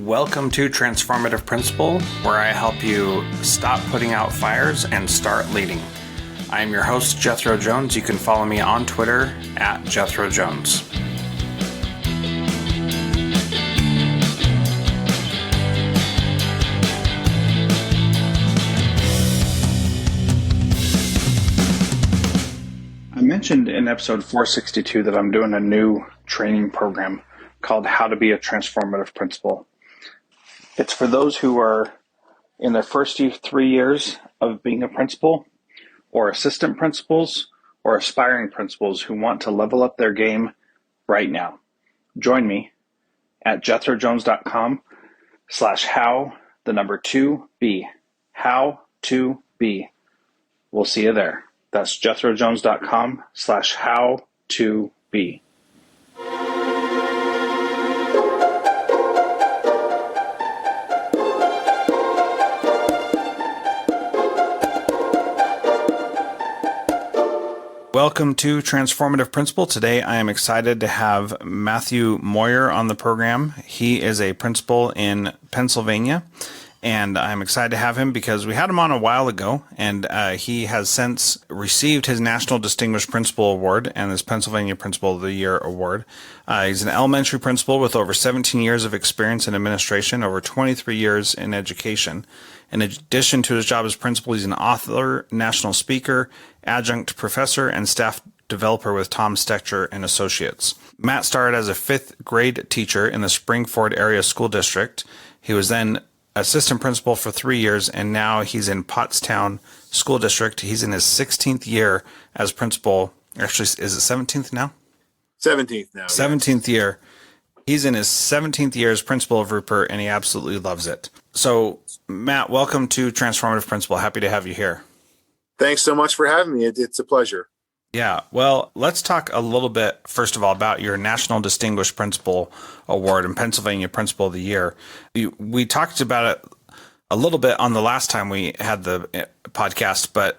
Welcome to Transformative Principal, where I help you stop putting out fires and start leading. I am your host, Jethro Jones. You can follow me on Twitter at Jethro Jones. I mentioned in episode 462 that I'm doing a new training program called How to Be a Transformative Principal. It's for those who are in their first 3 years of being a principal, or assistant principals, or aspiring principals who want to level up their game right now. Join me at jethrojones.com/how2be. How to be. We'll see you there. That's jethrojones.com/how2be. Welcome to Transformative Principal. Today I am excited to have Matthew Moyer on the program. He is a principal in Pennsylvania, and I'm excited to have him because we had him on a while ago, and he has since received his National Distinguished Principal Award and his Pennsylvania Principal of the Year Award. He's an elementary principal with over 17 years of experience in administration, over 23 years in education. In addition to his job as principal, he's an author, national speaker, adjunct professor, and staff developer with Tom Stecher and Associates. Matt started as a 5th grade teacher in the Springford area school district. He was then assistant principal for 3 years, and now he's in Pottstown School District. He's in his 16th year as principal. Actually, is it 17th now? 17th now. 17th year. He's in his 17th year as principal of Rupert, and he absolutely loves it. So, Matt, welcome to Transformative Principal. Happy to have you here. Thanks so much for having me. It's a pleasure. Yeah. Well, let's talk a little bit, first of all, about your National Distinguished Principal Award and Pennsylvania Principal of the Year. We talked about it a little bit on the last time we had the podcast, but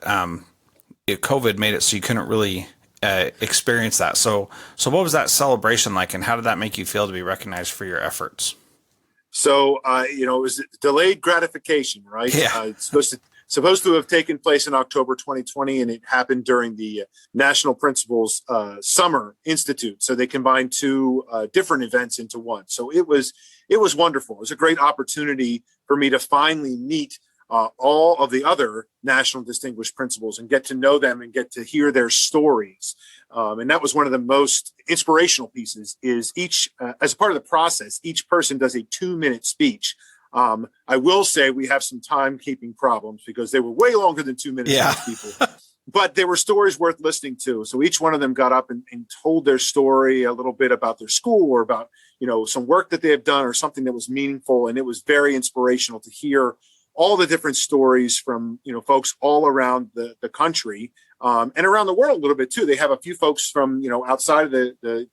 COVID made it so you couldn't really experience that. So what was that celebration like, and how did that make you feel to be recognized for your efforts? So, it was delayed gratification, right? Yeah. It's supposed to have taken place in October 2020, and it happened during the National Principals Summer Institute. So they combined two different events into one. So it was wonderful. It was a great opportunity for me to finally meet all of the other National Distinguished Principals and get to know them and get to hear their stories. And that was one of the most inspirational pieces is each, as part of the process, each person does a 2-minute speech. I will say we have some timekeeping problems because they were way longer than 2 minutes. Yeah. People, but they were stories worth listening to. So each one of them got up and told their story, a little bit about their school or about, some work that they have done or something that was meaningful. And it was very inspirational to hear all the different stories from, folks all around the country and around the world a little bit too. They have a few folks from, outside of the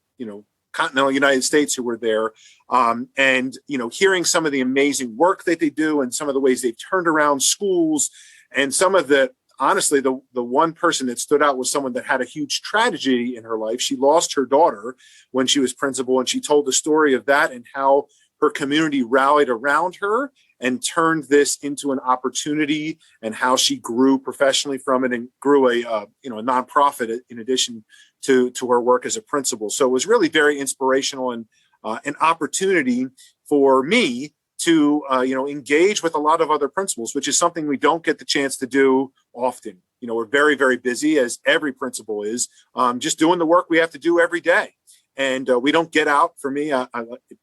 continental United States who were there. And hearing some of the amazing work that they do and some of the ways they've turned around schools and some of honestly, the one person that stood out was someone that had a huge tragedy in her life. She lost her daughter when she was principal, and she told the story of that and how her community rallied around her and turned this into an opportunity, and how she grew professionally from it and grew a nonprofit in addition to her work as a principal. So it was really very inspirational and an opportunity for me to engage with a lot of other principals, which is something we don't get the chance to do often. We're very, very busy, as every principal is, just doing the work we have to do every day. And we don't get out, for me,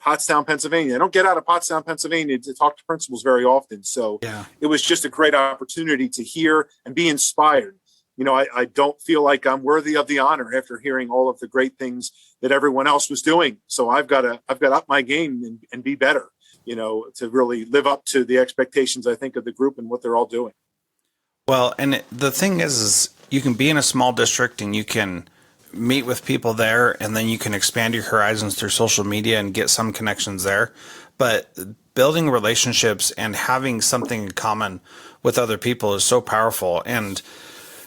Pottstown, Pennsylvania. I don't get out of Pottstown, Pennsylvania to talk to principals very often. So yeah. It was just a great opportunity to hear and be inspired. I don't feel like I'm worthy of the honor after hearing all of the great things that everyone else was doing. So I've got to up my game and be better, to really live up to the expectations, I think, of the group and what they're all doing. Well, and the thing is you can be in a small district and you can meet with people there, and then you can expand your horizons through social media and get some connections there. But building relationships and having something in common with other people is so powerful. And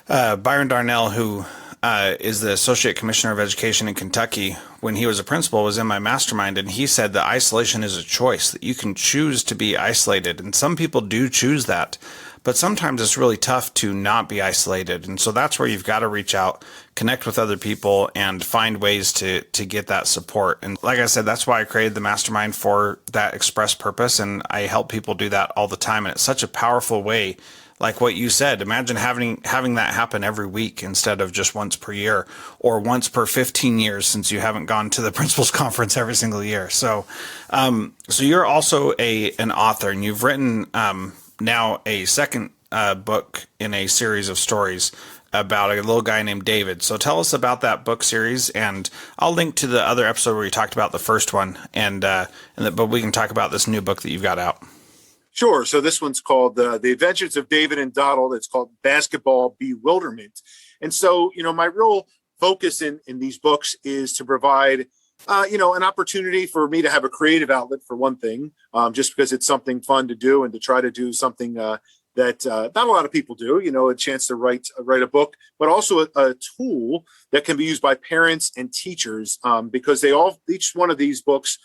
Byron Darnell, who is the Associate Commissioner of Education in Kentucky, when he was a principal, was in my mastermind, and he said that isolation is a choice, that you can choose to be isolated. And some people do choose that, but sometimes it's really tough to not be isolated. And so that's where you've got to reach out, connect with other people, and find ways to get that support. And like I said, that's why I created the mastermind, for that express purpose. And I help people do that all the time. And it's such a powerful way. Like what you said, imagine having that happen every week instead of just once per year, or once per 15 years, since you haven't gone to the principals conference every single year. So, so you're also an author, and you've written now a second book in a series of stories about a little guy named David. So tell us about that book series, and I'll link to the other episode where you talked about the first one, but we can talk about this new book that you've got out. Sure. So this one's called The Adventures of David and Donald. It's called Basketball Bewilderment. And so, my real focus in these books is to provide, an opportunity for me to have a creative outlet, for one thing, just because it's something fun to do, and to try to do something that not a lot of people do, a chance to write a book, but also a tool that can be used by parents and teachers, because each one of these books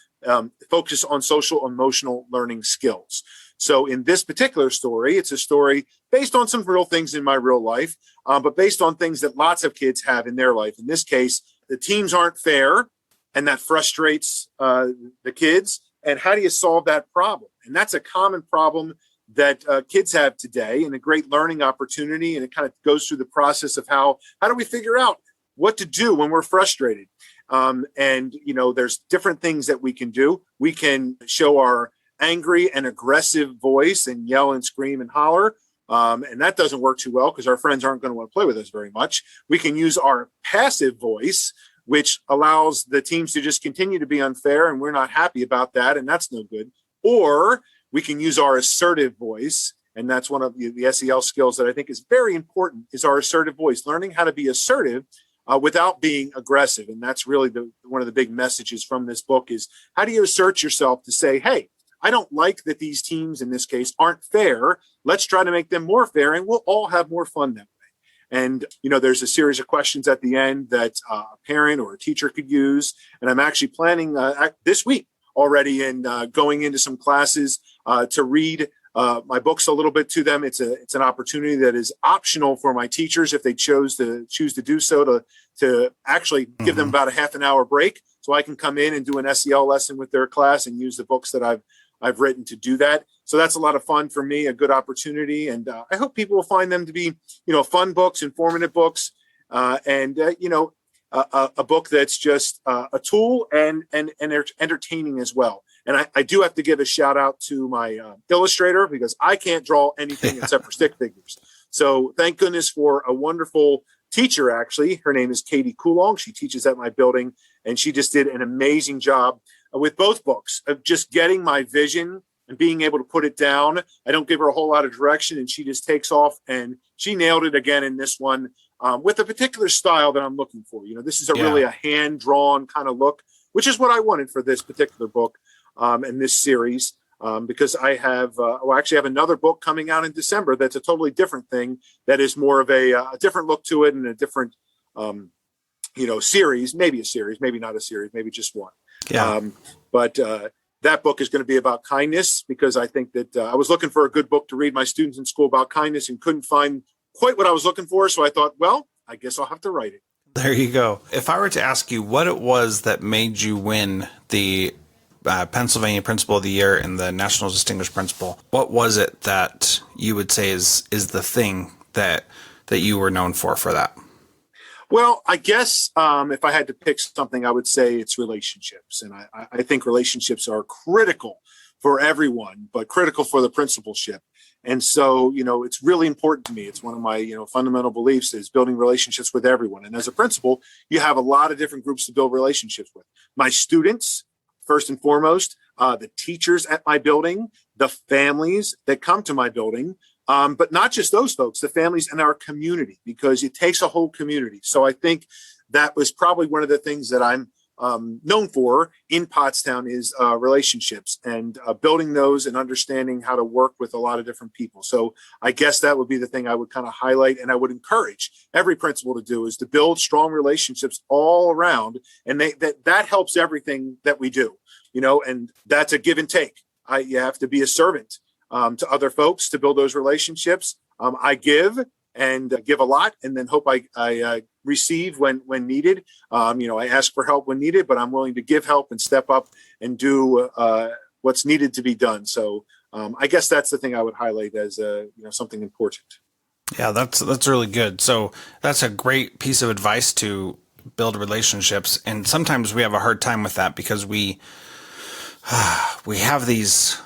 focus on social emotional learning skills. So in this particular story, it's a story based on some real things in my real life, but based on things that lots of kids have in their life. In this case, the teams aren't fair, and that frustrates the kids. And how do you solve that problem? And that's a common problem that kids have today, and a great learning opportunity. And it kind of goes through the process of how do we figure out what to do when we're frustrated? There's different things that we can do. We can show our angry and aggressive voice and yell and scream and holler. And that doesn't work too well, because our friends aren't going to want to play with us very much. We can use our passive voice, which allows the teams to just continue to be unfair, and we're not happy about that, and that's no good. Or we can use our assertive voice, and that's one of the SEL skills that I think is very important, is our assertive voice, learning how to be assertive without being aggressive. And that's really one of the big messages from this book, is how do you assert yourself to say, hey, I don't like that these teams in this case aren't fair. Let's try to make them more fair, and we'll all have more fun that way. And, there's a series of questions at the end that a parent or a teacher could use. And I'm actually planning this week already, and going into some classes to read my books a little bit to them. It's an opportunity that is optional for my teachers if they choose to do so, to actually give them about a half an hour break, so I can come in and do an SEL lesson with their class and use the books that I've written to do that. So that's a lot of fun for me, a good opportunity. And I hope people will find them to be, fun books, informative books, and a book that's just a tool and entertaining as well. And I do have to give a shout out to my illustrator, because I can't draw anything except for stick figures. So thank goodness for a wonderful teacher, actually. Her name is Katie Coulong. She teaches at my building, and she just did an amazing job with both books of just getting my vision and being able to put it down. I don't give her a whole lot of direction, and she just takes off, and she nailed it again in this one, with a particular style that I'm looking for. This is really a hand-drawn kind of look, which is what I wanted for this particular book and this series, because I have actually have another book coming out in December that's a totally different thing, that is more of a different look to it, and a different series, maybe not a series, maybe just one. But that book is going to be about kindness, because I think that I was looking for a good book to read my students in school about kindness, and couldn't find quite what I was looking for. So I thought, well, I guess I'll have to write it. There you go. If I were to ask you what it was that made you win the Pennsylvania Principal of the Year and the National Distinguished Principal, what was it that you would say is the thing that you were known for that? Well, I guess if I had to pick something, I would say it's relationships. And I think relationships are critical for everyone, but critical for the principalship. And so, it's really important to me. It's one of my, fundamental beliefs, is building relationships with everyone. And as a principal, you have a lot of different groups to build relationships with. My students, first and foremost, the teachers at my building, the families that come to my building, but not just those folks, the families in our community, because it takes a whole community. So I think that was probably one of the things that I'm known for in Pottstown is relationships and building those and understanding how to work with a lot of different people. So I guess that would be the thing I would kind of highlight, and I would encourage every principal to do, is to build strong relationships all around, and that helps everything that we do, and that's a give and take. You have to be a servant to other folks to build those relationships. I give and give a lot, and then hope I receive when needed. I ask for help when needed, but I'm willing to give help and step up and do what's needed to be done. So I guess that's the thing I would highlight as something important. Yeah, that's really good. So that's a great piece of advice to build relationships. And sometimes we have a hard time with that because we have these,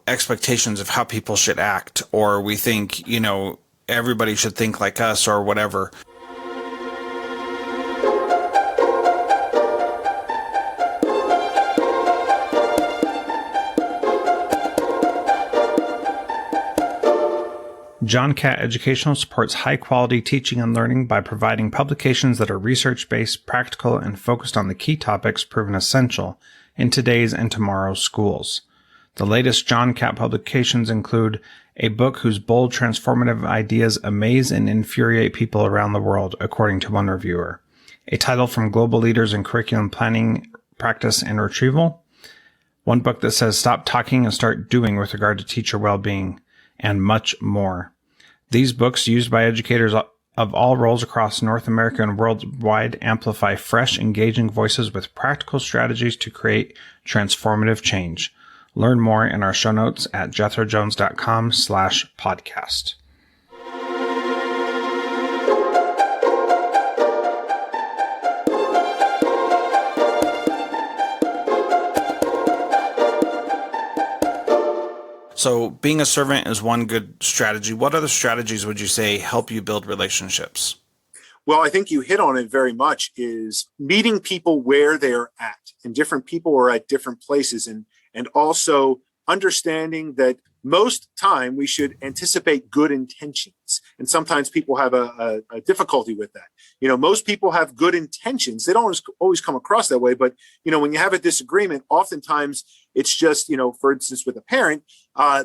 expectations of how people should act, or we think, everybody should think like us or whatever. John Catt Educational supports high-quality teaching and learning by providing publications that are research-based, practical, and focused on the key topics proven essential in today's and tomorrow's schools. The latest John Catt publications include a book whose bold, transformative ideas amaze and infuriate people around the world, according to one reviewer, a title from global leaders in curriculum planning, practice, and retrieval, one book that says stop talking and start doing with regard to teacher well-being, and much more. These books, used by educators of all roles across North America and worldwide, amplify fresh, engaging voices with practical strategies to create transformative change. Learn more in our show notes at jethrojones.com/podcast. So being a servant is one good strategy. What other strategies would you say help you build relationships? Well, I think you hit on it very much, is meeting people where they're at, and different people are at different places, and also understanding that most time we should anticipate good intentions. And sometimes people have a difficulty with that. Most people have good intentions. They don't always come across that way. But, when you have a disagreement, oftentimes it's just, for instance, with a parent,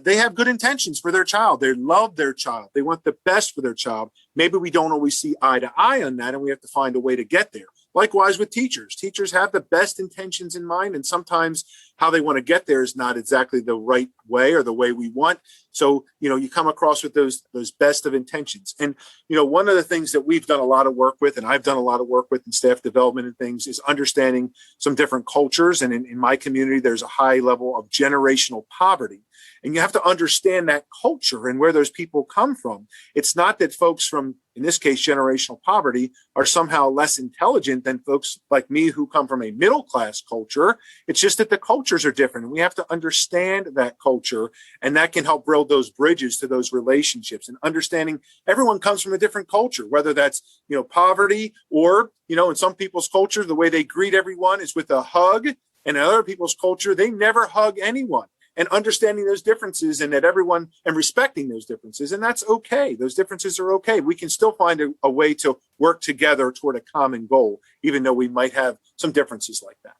they have good intentions for their child. They love their child. They want the best for their child. Maybe we don't always see eye to eye on that, and we have to find a way to get there. Likewise with teachers. Teachers have the best intentions in mind, and sometimes how they want to get there is not exactly the right way or the way we want. So, you come across with those best of intentions. And, one of the things that we've done a lot of work with, and I've done a lot of work with in staff development and things, is understanding some different cultures. And in my community, there's a high level of generational poverty. And you have to understand that culture and where those people come from. It's not that folks from, in this case, generational poverty are somehow less intelligent than folks like me who come from a middle-class culture. It's just that the cultures are different. And we have to understand that culture, and that can help build those bridges to those relationships, and understanding everyone comes from a different culture, whether that's, poverty or, in some people's culture, the way they greet everyone is with a hug. And in other people's culture, they never hug anyone. And understanding those differences, and that everyone, and respecting those differences. And that's okay. Those differences are okay. We can still find a way to work together toward a common goal, even though we might have some differences like that.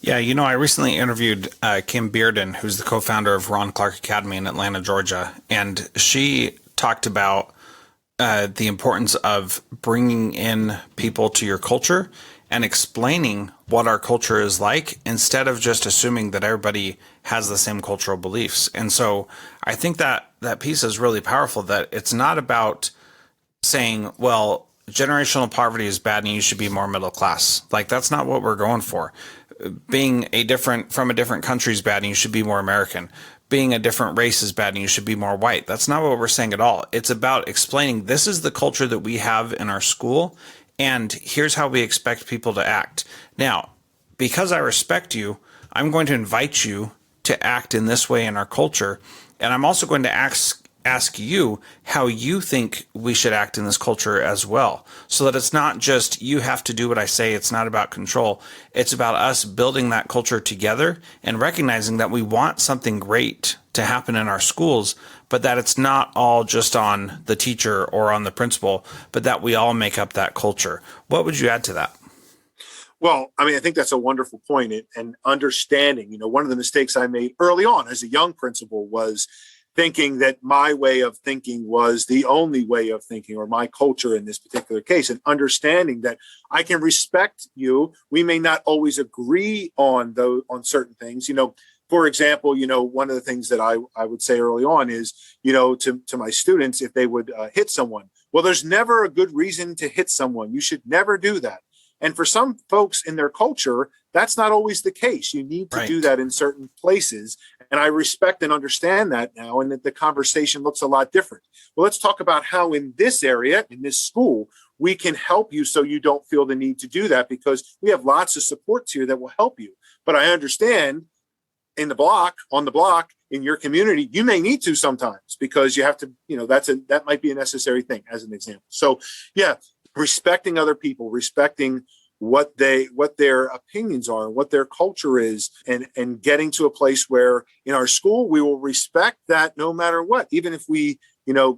Yeah, I recently interviewed Kim Bearden, who's the co-founder of Ron Clark Academy in Atlanta, Georgia. And she talked about the importance of bringing in people to your culture and explaining what our culture is like, instead of just assuming that everybody has the same cultural beliefs. And so I think that piece is really powerful, that it's not about saying, well, generational poverty is bad and you should be more middle class. Like, that's not what we're going for. Being from a different country is bad and you should be more American. Being a different race is bad and you should be more white. That's not what we're saying at all. It's about explaining, this is the culture that we have in our school, and here's how we expect people to act. Now, because I respect you, I'm going to invite you to act in this way in our culture. And I'm also going to ask you how you think we should act in this culture as well. So that it's not just you have to do what I say. It's not about control. It's about us building that culture together and recognizing that we want something great to happen in our schools, but that it's not all just on the teacher or on the principal, but that we all make up that culture. What would you add to that? Well, I mean, I think that's a wonderful point, and understanding, one of the mistakes I made early on as a young principal was thinking that my way of thinking was the only way of thinking, or my culture in this particular case, and understanding that I can respect you. We may not always agree on certain things. For example, one of the things that I would say early on is, to my students, if they would hit someone, well, there's never a good reason to hit someone. You should never do that. And for some folks in their culture, that's not always the case. You need to do that in certain places. And I respect and understand that now, and that the conversation looks a lot different. Well, let's talk about how in this area, in this school, we can help you so you don't feel the need to do that, because we have lots of supports here that will help you. But I understand on the block, in your community, you may need to sometimes, because you have to, that might be a necessary thing, as an example. So yeah, respecting other people, respecting what their opinions are, what their culture is, and getting to a place where in our school we will respect that no matter what. Even if we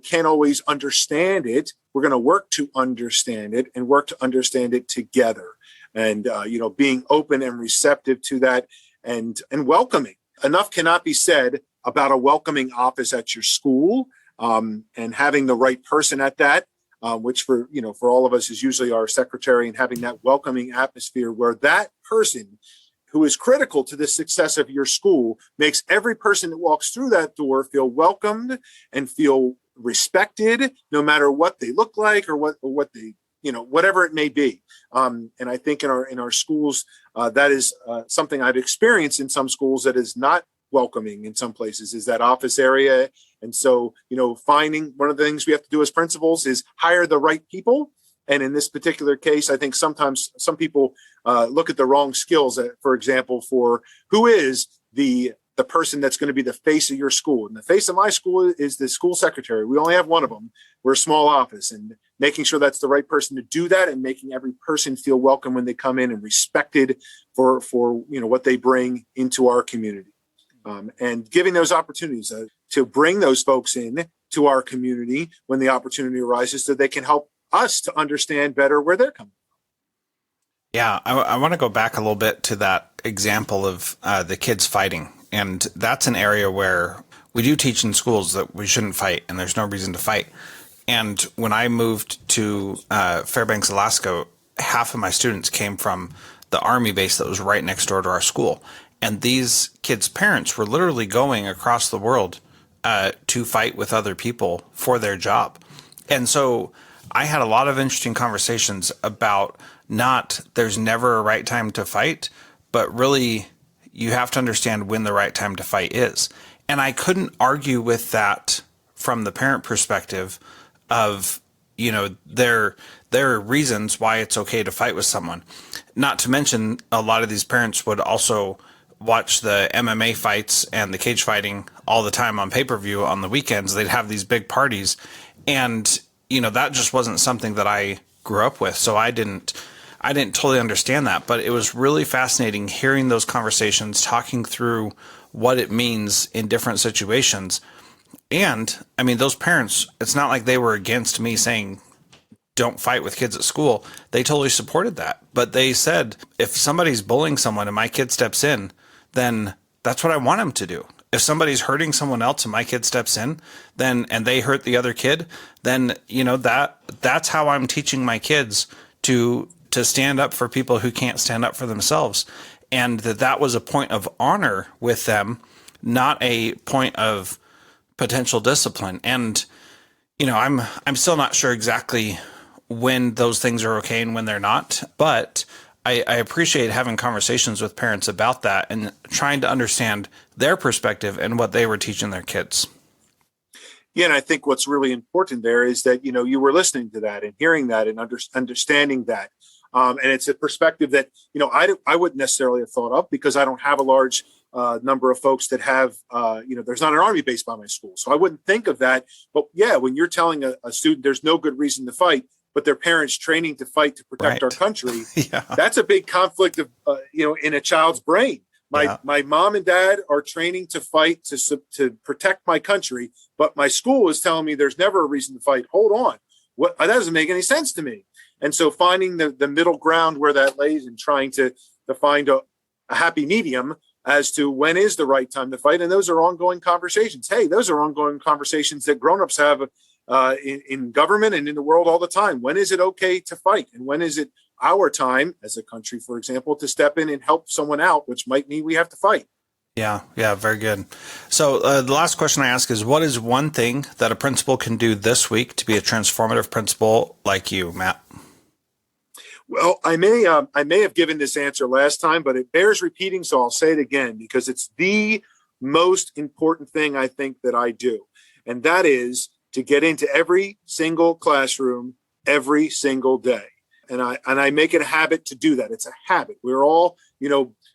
can't always understand it, we're going to work to understand it, and work to understand it together. And being open and receptive to that, and welcoming. Enough cannot be said about a welcoming office at your school, and having the right person at that. Which for all of us is usually our secretary, and having that welcoming atmosphere where that person who is critical to the success of your school makes every person that walks through that door feel welcomed and feel respected, no matter what they look like, or what they, whatever it may be. And I think in our schools, that is something I've experienced in some schools that is not welcoming in some places, is that office area. And so, finding one of the things we have to do as principals is hire the right people. And in this particular case, I think sometimes some people look at the wrong skills, for example, for who is the person that's going to be the face of your school. And the face of my school is the school secretary. We only have one of them. We're a small office, and making sure that's the right person to do that, and making every person feel welcome when they come in, and respected for what they bring into our community. And giving those opportunities to bring those folks in to our community when the opportunity arises, so they can help us to understand better where they're coming from. Yeah, I want to go back a little bit to that example of the kids fighting. And that's an area where we do teach in schools that we shouldn't fight, and there's no reason to fight. And when I moved to Fairbanks, Alaska, half of my students came from the Army base that was right next door to our school. And these kids' parents were literally going across the world to fight with other people for their job. And so I had a lot of interesting conversations about there's never a right time to fight, but really you have to understand when the right time to fight is. And I couldn't argue with that from the parent perspective of, there are reasons why it's okay to fight with someone. Not to mention, a lot of these parents would also watch the MMA fights and the cage fighting all the time on pay-per-view on the weekends. They'd have these big parties. And, that just wasn't something that I grew up with. So I didn't totally understand that, but it was really fascinating hearing those conversations, talking through what it means in different situations. And I mean, those parents, it's not like they were against me saying, don't fight with kids at school. They totally supported that. But they said, if somebody's bullying someone and my kid steps in, then that's what I want him to do. If somebody's hurting someone else and my kid steps in, and they hurt the other kid, then, that's how I'm teaching my kids to stand up for people who can't stand up for themselves. And that was a point of honor with them, not a point of potential discipline. And, I'm still not sure exactly when those things are okay and when they're not, but I appreciate having conversations with parents about that and trying to understand their perspective and what they were teaching their kids. Yeah, and I think what's really important there is that, you were listening to that and hearing that and understanding that. And it's a perspective that, I wouldn't necessarily have thought of, because I don't have a large number of folks that have, there's not an Army base by my school. So I wouldn't think of that. But yeah, when you're telling a student there's no good reason to fight, but their parents training to fight to protect our country, that's a big conflict of, in a child's brain. My mom and dad are training to fight to protect my country, but my school is telling me there's never a reason to fight. Hold on. That doesn't make any sense to me. And so finding the middle ground where that lays and trying to find a happy medium as to when is the right time to fight. And those are ongoing conversations. Hey, those are ongoing conversations that grownups have in government and in the world all the time. When is it okay to fight? And when is it our time as a country, for example, to step in and help someone out, which might mean we have to fight? Yeah, very good. So the last question I ask is, what is one thing that a principal can do this week to be a transformative principal like you, Matt? Well, I may have given this answer last time, but it bears repeating, so I'll say it again because it's the most important thing I think that I do, and that is to get into every single classroom every single day, and I make it a habit to do that. It's a habit. We're all,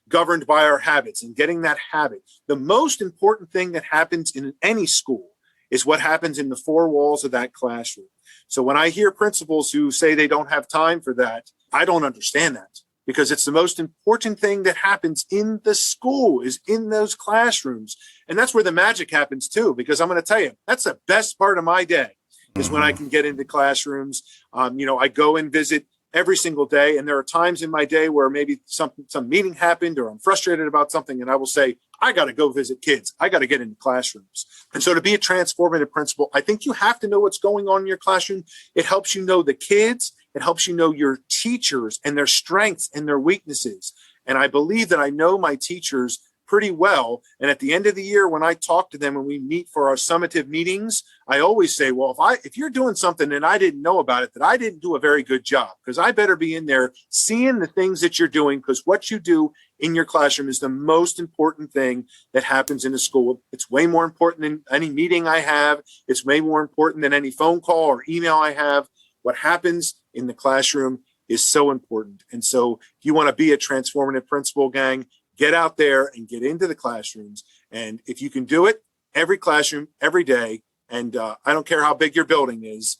governed by our habits, and getting that habit. The most important thing that happens in any school is what happens in the four walls of that classroom. So when I hear principals who say they don't have time for that, I don't understand that, because it's the most important thing that happens in the school is in those classrooms. And that's where the magic happens too, because I'm going to tell you, that's the best part of my day is when I can get into classrooms. I go and visit every single day. And there are times in my day where maybe some meeting happened or I'm frustrated about something. And I will say, I got to go visit kids. I got to get into classrooms. And so to be a transformative principal, I think you have to know what's going on in your classroom. It helps you know the kids. It helps you know your teachers and their strengths and their weaknesses. And I believe that I know my teachers pretty well. And at the end of the year, when I talk to them and we meet for our summative meetings, I always say, well, if you're doing something and I didn't know about it, that I didn't do a very good job, because I better be in there seeing the things that you're doing, because what you do in your classroom is the most important thing that happens in a school. It's way more important than any meeting I have. It's way more important than any phone call or email I have. What happens in the classroom is so important. And so if you want to be a transformative principal, gang, get out there and get into the classrooms. And if you can do it, every classroom, every day, and I don't care how big your building is,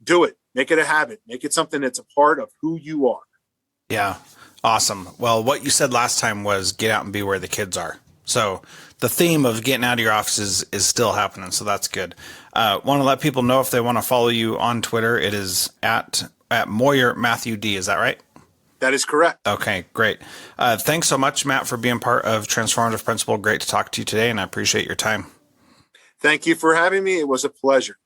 do it. Make it a habit. Make it something that's a part of who you are. Yeah, awesome. Well, what you said last time was get out and be where the kids are. So the theme of getting out of your office is still happening. So that's good. Want to let people know if they want to follow you on Twitter. It is at Moyer Matthew D. Is that right? That is correct. Okay, great. Thanks so much, Matt, for being part of Transformative Principal. Great to talk to you today, and I appreciate your time. Thank you for having me. It was a pleasure.